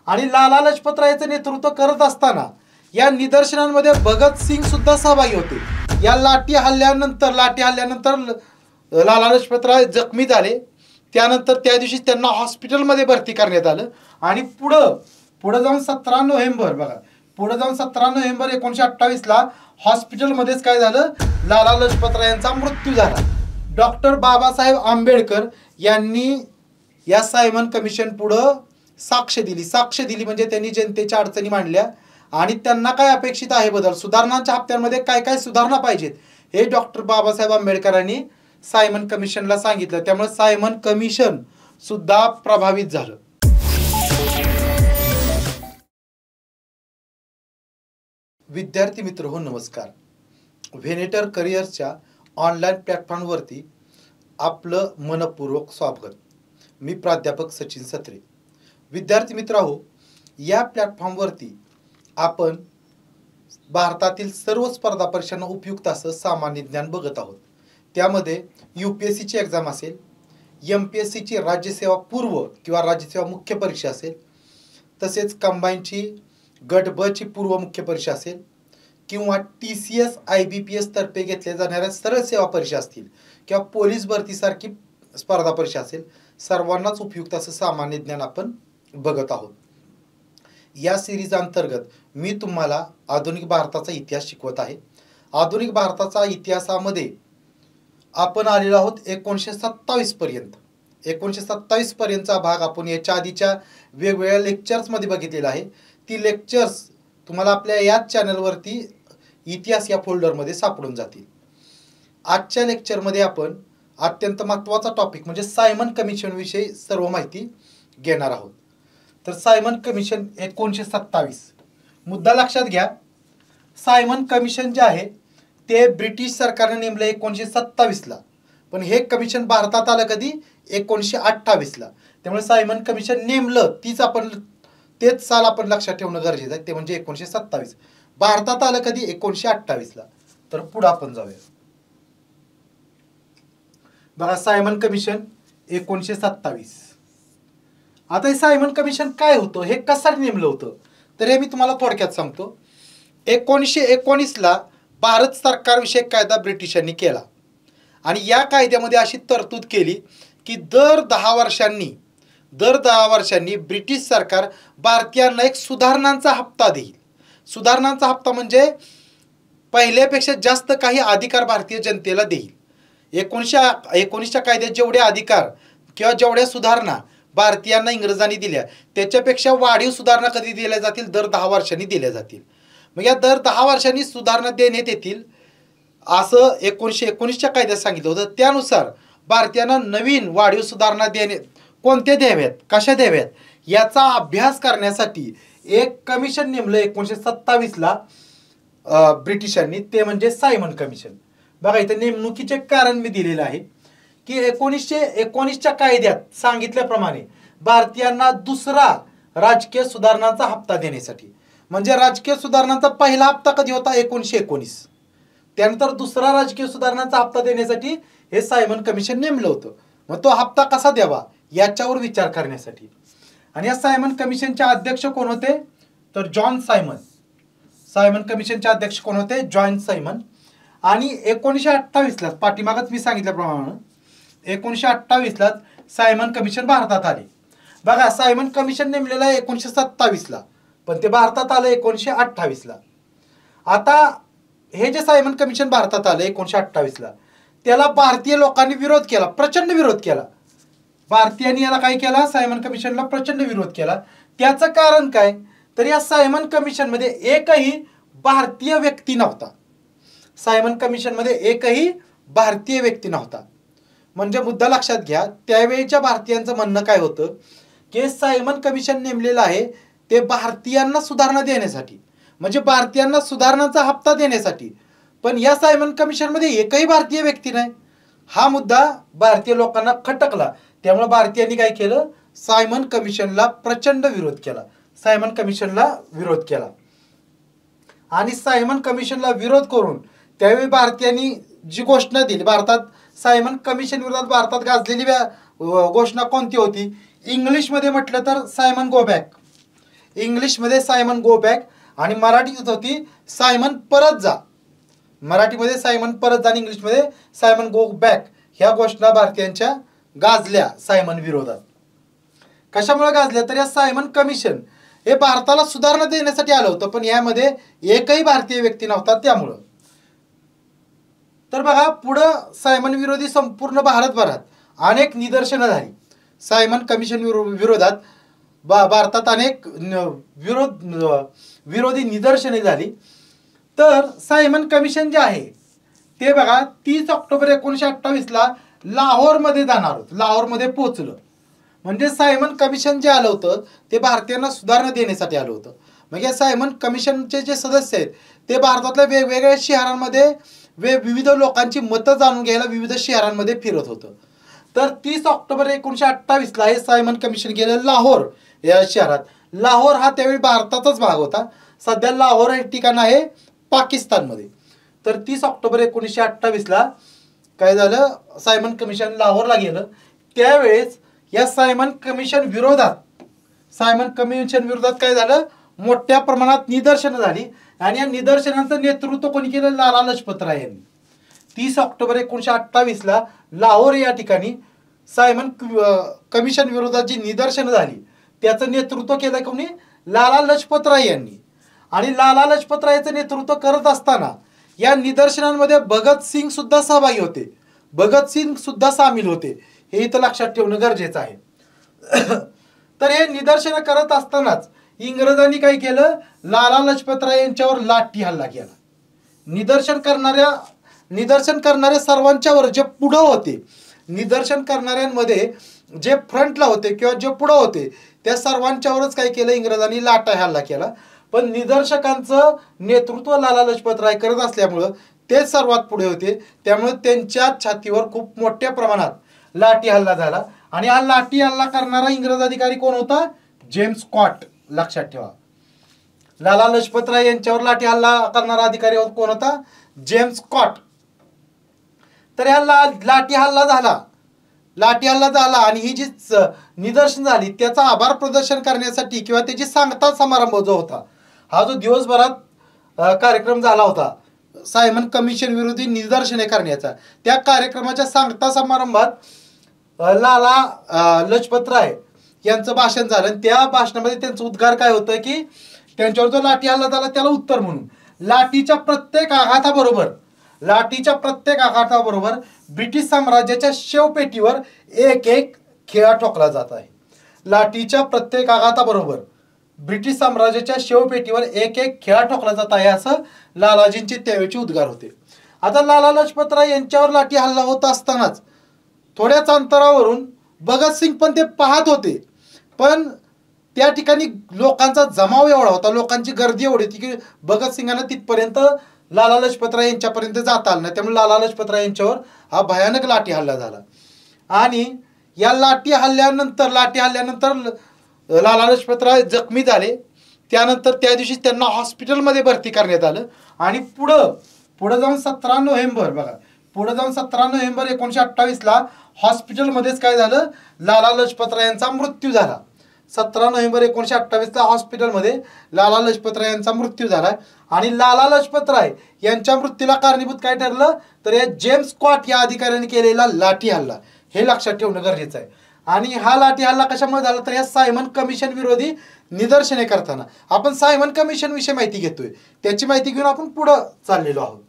आणि लाला लजपत रायाचं नेतृत्व करत असताना या निदर्शनांमध्ये भगत सिंग सुद्धा सहभागी होते। या लाठी हल्ल्यानंतर लाला लजपत राय जखमी झाले। त्यानंतर त्या दिवशी त्यांना हॉस्पिटलमध्ये भरती करण्यात आलं आणि पुढे जाऊन 17 नोव्हेंबर बघा, पुढे जाऊन 17 नोव्हेंबर 1928ला हॉस्पिटलमध्येच काय झालं, लाला लजपत रायांचा मृत्यू झाला। डॉक्टर बाबासाहेब आंबेडकर यांनी या सायमन कमिशन पुढे साक्ष दिली म्हणजे त्यांनी जनतेच्या अडचणी मांडल्या आणि त्यांना काय अपेक्षित आहे बदल, सुधारणांच्या हप्त्यांमध्ये काय काय सुधारणा पाहिजेत हे डॉक्टर बाबासाहेब आंबेडकरांनी सायमन कमिशनला सांगितलं। त्यामुळे सायमन कमिशन सुद्धा प्रभावित झालं। विद्यार्थी मित्र हो नमस्कार, व्हेनेटर करिअरच्या ऑनलाईन प्लॅटफॉर्मवरती आपलं मनपूर्वक स्वागत। मी प्राध्यापक सचिन सत्रे। विद्यार्थी मित्र हो, या प्लॅटफॉर्मवरती आपण भारतातील सर्व स्पर्धा परीक्षांना उपयुक्त असं सामान्य ज्ञान बघत आहोत। त्यामध्ये UPSCची एक्झाम असेल, MPSCची राज्यसेवा पूर्व किंवा राज्यसेवा मुख्य परीक्षा असेल, तसेच कंबाईनची गट ब ची पूर्व मुख्य परीक्षा असेल किंवा TCS IBPS तर्फे घेतल्या जाणाऱ्या सरळ सेवा परीक्षा असतील किंवा पोलीस भरतीसारखी स्पर्धा परीक्षा असेल, सर्वांनाच उपयुक्त असं सामान्य ज्ञान आपण बघत आहोत। या सिरीज अंतर्गत मी तुम्हाला आधुनिक भारताचा इतिहास शिकवत आहे। आधुनिक भारताचा इतिहासामध्ये आपण आलेलो आहोत 1927 पर्यंत। 1927 पर्यंतचा भाग आपण याच्या आधीच्या वेगवेगळ्या लेक्चर्समध्ये बघितलेला आहे। ती लेक्चर्स तुम्हाला आपल्या याच चॅनलवरती इतिहास या फोल्डरमध्ये सापडून जातील। आजच्या लेक्चरमध्ये आपण अत्यंत महत्त्वाचा टॉपिक म्हणजे सायमन कमिशन विषयी सर्व माहिती घेणार आहोत। तर सायमन कमिशन 1927 मुद्दा लक्षात घ्या। सायमन कमिशन जे आहे ते ब्रिटिश सरकारने नेमले 1927ला, पण हे कमिशन भारतात आलं कधी 1928ला। त्यामुळे सायमन कमिशन नेमलं तेच साल आपण लक्षात ठेवणं गरजेचं आहे, ते म्हणजे 1927। भारतात आलं कधी 1928ला। तर पुढे आपण जाऊया बघा, सायमन कमिशन 1927। आता हे सायमन कमिशन काय होतं, हे कशासाठी नेमलं होतं, तर हे मी तुम्हाला थोडक्यात सांगतो। 1919ला भारत सरकारविषयक कायदा ब्रिटिशांनी केला आणि या कायद्यामध्ये अशी तरतूद केली की दर 10 वर्षांनी ब्रिटिश सरकार भारतीयांना एक सुधारणांचा हप्ता देईल। सुधारणांचा हप्ता म्हणजे पहिल्यापेक्षा जास्त काही अधिकार भारतीय जनतेला देईल। 1919च्या कायद्यात जेवढे अधिकार किंवा जेवढ्या सुधारणा भारतीयांना इंग्रजांनी दिल्या त्याच्यापेक्षा वाढीव सुधारणा कधी दिल्या जातील, दर 10 वर्षांनी दिल्या जातील। मग या दर 10 वर्षांनी सुधारणा देण्यात येतील असं 1919च्या कायद्यात सांगितलं होतं। त्यानुसार भारतीयांना नवीन वाढीव सुधारणा कोणत्या द्याव्यात, कशा द्याव्यात याचा अभ्यास करण्यासाठी एक कमिशन नेमलं 1927ला ब्रिटिशांनी, ते म्हणजे सायमन कमिशन। बघा इथे नेमणुकीचे कारण मी दिलेलं आहे की 1919च्या कायद्यात सांगितल्याप्रमाणे भारतीयांना दुसरा राजकीय सुधारणांचा हप्ता देण्यासाठी, म्हणजे राजकीय सुधारणांचा पहिला हप्ता कधी होता 1919, त्यानंतर दुसरा राजकीय सुधारणांचा हप्ता देण्यासाठी हे सायमन कमिशन नेमलं होतं। मग तो हप्ता कसा द्यावा याच्यावर विचार करण्यासाठी। आणि या सायमन कमिशनचे अध्यक्ष कोण होते, तर जॉन सायमन। सायमन कमिशनचे अध्यक्ष कोण होते, जॉन सायमन। आणि 1928ला पाठीमागच मी सांगितल्याप्रमाणे 1928ला सायमन कमिशन भारतात आले। बघा सायमन कमिशन नेमलेलं आहे 1927ला, पण ते भारतात आलं 1928ला। आता हे जे सायमन कमिशन भारतात आलं 1928ला, त्याला भारतीय लोकांनी विरोध केला, प्रचंड विरोध केला। भारतीयांनी याला काय केला, सायमन कमिशनला प्रचंड विरोध केला। त्याचं कारण काय, तर या सायमन कमिशनमध्ये एकही भारतीय व्यक्ती नव्हता। सायमन कमिशनमध्ये एकही भारतीय व्यक्ती नव्हता। म्हणजे मुद्दा लक्षात घ्या, त्यावेळेच्या भारतीयांचं म्हणणं काय होतं की सायमन कमिशन नेमलेलं आहे ते भारतीयांना सुधारणा देण्यासाठी, म्हणजे भारतीयांना सुधारणांचा हप्ता देण्यासाठी, पण या सायमन कमिशनमध्ये एकही भारतीय व्यक्ती नाही। हा मुद्दा भारतीय लोकांना खटकला। त्यामुळे भारतीयांनी काय केलं, सायमन कमिशनला प्रचंड विरोध केला, सायमन कमिशनला विरोध केला। आणि सायमन कमिशनला विरोध करून त्यावेळी भारतीयांनी जी घोषणा दिली, भारतात सायमन कमिशन विरोधात भारतात गाजलेली घोषणा कोणती होती, इंग्लिशमध्ये म्हटलं तर सायमन गो बॅक। इंग्लिशमध्ये सायमन गो बॅक आणि मराठीत होती सायमन परत जा. मराठीमध्ये सायमन परत जा आणि इंग्लिशमध्ये सायमन गो बॅक. ह्या घोषणा भारतीयांच्या गाजल्या सायमन विरोधात. कशामुळे गाजल्या तर या सायमन कमिशन हे भारताला सुधारणा देण्यासाठी आलं होतं, पण यामध्ये एकही भारतीय व्यक्ती नव्हता त्यामुळं. तर बघा पुढं सायमन विरोधी संपूर्ण भारतभरात अनेक निदर्शनं झाली. सायमन कमिशन विरोधात भारतात अनेक विरोधी निदर्शने झाली. तर सायमन कमिशन जे आहे ते बघा 30 ऑक्टोबर 1928ला लाहोरमध्ये जाणार होतं, लाहोरमध्ये पोहोचलं. म्हणजे सायमन कमिशन जे आलं होतं ते भारतीयांना सुधारणा देण्यासाठी आलं होतं. मग या सायमन कमिशनचे जे सदस्य आहेत ते भारतातल्या वेगवेगळ्या शहरांमध्ये विविध लोकांची मतं जाणून घ्यायला विविध शहरांमध्ये फिरत होतं. तर 30 ऑक्टोबर 1928ला हे सायमन कमिशन गेलं लाहोर या शहरात. लाहोर हा त्यावेळी भारताचाच भाग होता. सध्या लाहोर हे ठिकाण आहे पाकिस्तानमध्ये. तर 30 ऑक्टोबर 1928ला काय झालं, सायमन कमिशन लाहोरला गेलं. त्यावेळेस या सायमन कमिशन विरोधात काय झालं, मोठ्या प्रमाणात निदर्शनं झाली आणि या निदर्शनांचं नेतृत्व कोणी केलं, लाला लजपत राय यांनी. 30 ऑक्टोबर 1928ला लाहोर या ठिकाणी सायमन कमिशन विरोधात जी निदर्शनं झाली त्याचं नेतृत्व केलं कोणी, लाला लजपत राय यांनी. आणि लाला लजपत रायचं नेतृत्व करत असताना या निदर्शनांमध्ये भगतसिंग सुद्धा सहभागी होते, भगतसिंग सुद्धा सामील होते. हे इथं लक्षात ठेवणं गरजेचं आहे. तर हे निदर्शनं करत असतानाच इंग्रजांनी काय केलं, लाला लजपत राय यांच्यावर लाठी हल्ला केला. निदर्शन करणारे सर्वांच्यावर जे पुढं होते, निदर्शन करणाऱ्यांमध्ये जे फ्रंटला होते किंवा जे पुढं होते त्या सर्वांच्यावरच काय केलं, इंग्रजांनी लाठा हल्ला केला. पण निदर्शकांचं नेतृत्व लाला लजपत राय करत असल्यामुळं ते सर्वात पुढे होते, त्यामुळे त्यांच्या छातीवर खूप मोठ्या प्रमाणात लाठी हल्ला झाला. आणि हा लाठी हल्ला करणारा इंग्रज अधिकारी कोण होता, जेम्स स्कॉट. लक्षात ठेवा, लाला लजपत राय यांच्यावर लाठी हल्ला करणारा अधिकारी कोण होता, जेम्स स्कॉट. तर ह्या लाठी हल्ला झाला आणि ही जी निदर्शन झाली त्याचा आभार प्रदर्शन करण्यासाठी किंवा त्याची सांगता समारंभ जो होता, हा जो दिवसभरात कार्यक्रम झाला होता सायमन कमिशन विरोधी निदर्शने करण्याचा, त्या कार्यक्रमाच्या सांगता समारंभात लाला लजपत राय यांचं भाषण झालं. आणि त्या भाषणामध्ये त्यांचं उद्गार काय होतं की त्यांच्यावर जो लाठी हल्ला झाला त्याला उत्तर म्हणून लाठीच्या प्रत्येक आघाताबरोबर ब्रिटिश साम्राज्याच्या शेवपेटीवर एक एक खिळा ठोकला जात आहे. लाठीच्या प्रत्येक आघाताबरोबर ब्रिटिश साम्राज्याच्या शेवपेटीवर एक एक खिळा ठोकला जात आहे, असं लालाजींचे त्यावेळचे उद्गार होते. आता लाला लजपत राय यांच्यावर लाठी हल्ला होत असतानाच थोड्याच अंतरावरून भगतसिंग पण ते पाहत होते. पण त्या ठिकाणी लोकांचा जमाव एवढा होता, लोकांची गर्दी एवढी होती की भगतसिंगांना तिथपर्यंत लाला लजपत राय यांच्यापर्यंत जाता आलं नाही. त्यामुळे लाला लजपत राय यांच्यावर हा भयानक लाठी हल्ला झाला. आणि या लाठी हल्ल्यानंतर लाला लजपत राय जखमी झाले. त्यानंतर त्या दिवशी त्यांना हॉस्पिटलमध्ये भरती करण्यात आलं. आणि पुढं जाऊन 17 नोव्हेंबर 1928ला हॉस्पिटलमध्येच काय झालं, लाला लजपत राय यांचा मृत्यू झाला. 17 नोव्हेंबर 1928ला हॉस्पिटलमध्ये लाला लजपत राय यांचा मृत्यू झाला. आणि लाला लजपत राय यांच्या मृत्यूला कारणीभूत काय ठरलं तर या जेम्स स्कॉट या अधिकाऱ्याने केलेला लाठी हल्ला, हे लक्षात ठेवणं गरजेचं आहे. आणि हा लाठी हल्ला कशामुळे झाला तर या सायमन कमिशन विरोधी निदर्शने करताना. आपण सायमन कमिशन विषयी माहिती घेतोय, त्याची माहिती घेऊन आपण पुढं चाललेलो आहोत.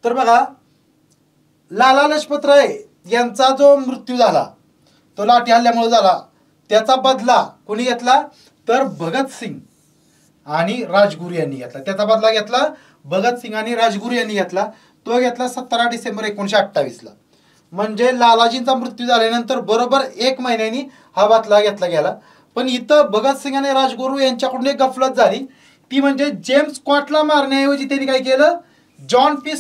तर बघा, लाला लजपत राय यांचा जो मृत्यू झाला तो लाठी हल्ल्यामुळे झाला, त्याचा बदला कोणी घेतला तर भगतसिंग आणि राजगुरू यांनी घेतला. त्याचा बदला घेतला भगतसिंग आणि राजगुरू यांनी घेतला. तो घेतला 17 डिसेंबर 1928ला. म्हणजे लालाजींचा मृत्यू झाल्यानंतर बरोबर 1 महिन्यानी हा बदला घेतला गेला. पण इथं भगतसिंग आणि राजगुरू यांच्याकडून एक गफलत झाली, ती म्हणजे जेम्स स्कॉटला मारण्याऐवजी त्यांनी काय केलं, जॉन पी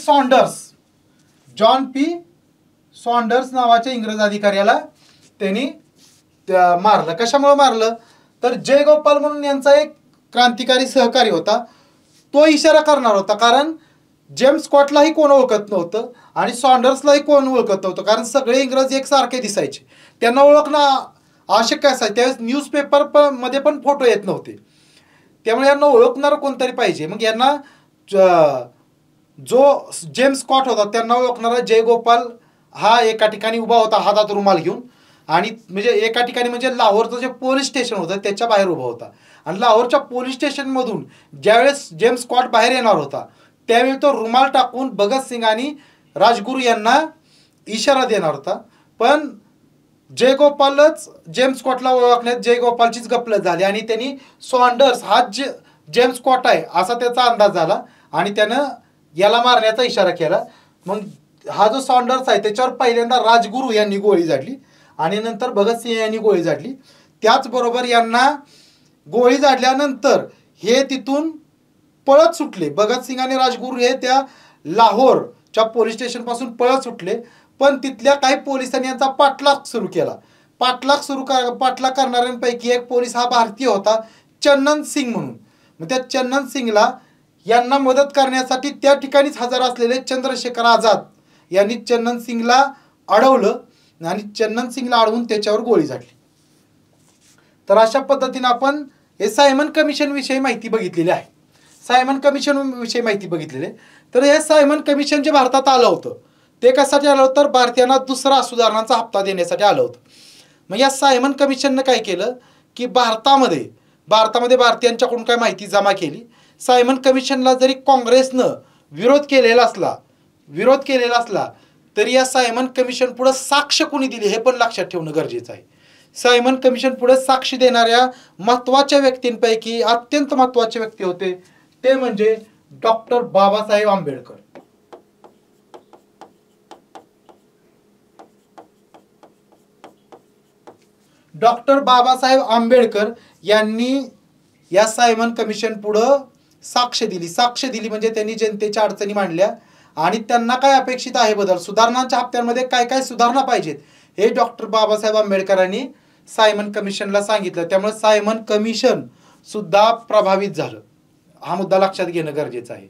सॉन्डर्स नावाच्या इंग्रज अधिकाऱ्याला त्यांनी मारलं. कशामुळे मारलं तर जयगोपाल म्हणून यांचा एक क्रांतिकारी सहकारी होता, तो इशारा करणार होता. कारण जेम्स स्कॉटलाही कोण ओळखत नव्हतं आणि सॉन्डर्सलाही कोण ओळखत नव्हतं, कारण सगळे इंग्रज एकसारखे दिसायचे. त्यांना ओळखणं आवश्यक काय असायचं त्यावेळेस न्यूजपेपर मध्ये पण फोटो येत नव्हते, त्यामुळे यांना ओळखणारं कोणतरी पाहिजे. मग यांना जो जेम्स स्कॉट होता त्यांना ओळखणारा जयगोपाल हा एका ठिकाणी उभा होता हातात रुमाल घेऊन, आणि म्हणजे एका ठिकाणी म्हणजे लाहोरचं जे पोलीस स्टेशन होतं त्याच्या बाहेर उभा होता. आणि लाहोरच्या पोलीस स्टेशनमधून ज्यावेळेस जेम्स स्कॉट बाहेर येणार होता त्यावेळी तो रुमाल टाकून भगतसिंग आणि राजगुरू यांना इशारा देणार होता. पण जयगोपालच जेम्स स्कॉटला ओळखण्यात जयगोपालचीच गफलत झाली आणि त्यांनी सॉन्डर्स हा जेम्स स्कॉट आहे असा त्याचा अंदाज झाला आणि त्यानं याला मारण्याचा इशारा केला. मग हा जो सॉन्डर्स आहे त्याच्यावर पहिल्यांदा राजगुरू यांनी गोळी झाडली आणि नंतर भगतसिंग यांनी गोळी झाडली. त्याचबरोबर यांना गोळी झाडल्यानंतर हे तिथून पळत सुटले. भगतसिंग आणि राजगुरू हे त्या लाहोरच्या पोलीस स्टेशनपासून पळत सुटले. पण तिथल्या काही पोलिसांनी यांचा पाठलाग सुरू केला. पाठलाग करणाऱ्यांपैकी एक पोलीस हा भारतीय होता, चन्नन सिंग म्हणून. मग त्या चन्नन सिंगला यांना मदत करण्यासाठी त्या ठिकाणीच हजर असलेले चंद्रशेखर आझाद यांनी चन्नन सिंगला अडवलं आणि चन्नन सिंगला अडवून त्याच्यावर गोळी झाडली. तर अशा पद्धतीने आपण हे सायमन कमिशन विषयी माहिती बघितलेली आहे. सायमन कमिशन विषयी माहिती बघितलेली आहे. तर हे सायमन कमिशन जे भारतात आलं होतं ते कशासाठी आलं होतं, तर भारतीयांना दुसरा सुधारणांचा हप्ता देण्यासाठी आलं होतं. मग या सायमन कमिशननं काय केलं की भारतामध्ये भारतीयांच्याकडून काय माहिती जमा केली. सायमन कमिशनला जरी काँग्रेसनं विरोध केलेला असला तरी या सायमन कमिशन पुढे साक्ष कोणी दिली हे पण लक्षात ठेवणं गरजेचं आहे. सायमन कमिशन पुढे साक्ष देणाऱ्या महत्त्वाच्या व्यक्तींपैकी अत्यंत महत्त्वाचे व्यक्ती होते ते म्हणजे डॉक्टर बाबासाहेब आंबेडकर. डॉक्टर बाबासाहेब आंबेडकर यांनी या सायमन कमिशन पुढं साक्ष दिली म्हणजे त्यांनी जनतेच्या अडचणी मांडल्या आणि त्यांना काय अपेक्षित आहे बदल, सुधारणांच्या हप्त्यांमध्ये काय काय सुधारणा पाहिजेत हे डॉक्टर बाबासाहेब आंबेडकरांनी सायमन कमिशनला सांगितलं. त्यामुळे सायमन कमिशन सुद्धा प्रभावित झालं. हा मुद्दा लक्षात घेणं गरजेचं आहे.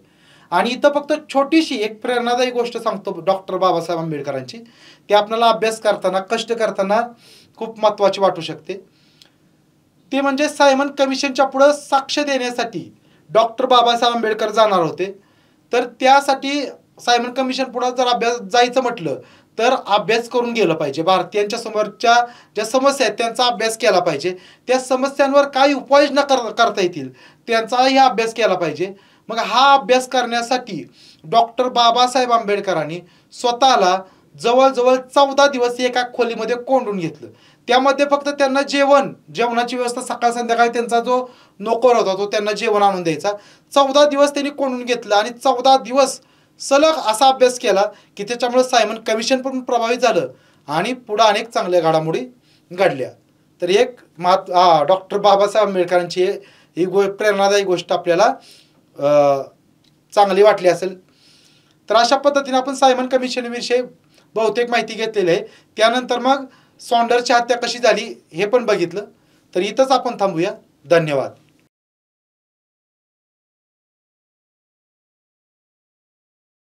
आणि इथं फक्त छोटीशी एक प्रेरणादायी गोष्ट सांगतो डॉक्टर बाबासाहेब आंबेडकरांची, ती आपल्याला अभ्यास करताना कष्ट करताना खूप महत्त्वाची वाटू शकते. ते म्हणजे सायमन कमिशनच्या पुढं साक्ष देण्यासाठी डॉक्टर बाबासाहेब आंबेडकर जाणार होते. तर त्यासाठी सायमन कमिशन पुढं जर जायचं म्हटलं तर अभ्यास करून गेलं पाहिजे. भारतीयांच्या समोरच्या ज्या समस्या आहेत त्यांचा अभ्यास केला पाहिजे. त्या समस्यांवर काय उपाययोजना करता येतील त्यांचाही अभ्यास केला पाहिजे. मग हा अभ्यास करण्यासाठी डॉक्टर बाबासाहेब आंबेडकरांनी स्वतःला जवळजवळ 14 दिवस एका खोलीमध्ये कोंडून घेतलं. त्यामध्ये फक्त त्यांना जेवणाची व्यवस्था सकाळ संध्याकाळी त्यांचा जो नोकर होता तो त्यांना जेवण आणून द्यायचा. 14 दिवस त्यांनी कोंडून घेतलं आणि 14 दिवस सलग असा अभ्यास केला की त्याच्यामुळे सायमन कमिशन पण प्रभावित झालं आणि पुढे अनेक चांगल्या घडामोडी घडल्या. तर एक डॉक्टर बाबासाहेब आंबेडकरांची ही प्रेरणादायी गोष्ट आपल्याला चांगली वाटली असेल. तर अशा पद्धतीने आपण सायमन कमिशनविषयी बहुतेक माहिती घेतलेली आहे. त्यानंतर मग सॉन्डर्सची हत्या कशी झाली हे पण बघितलं. तर इथंच आपण थांबूया. धन्यवाद.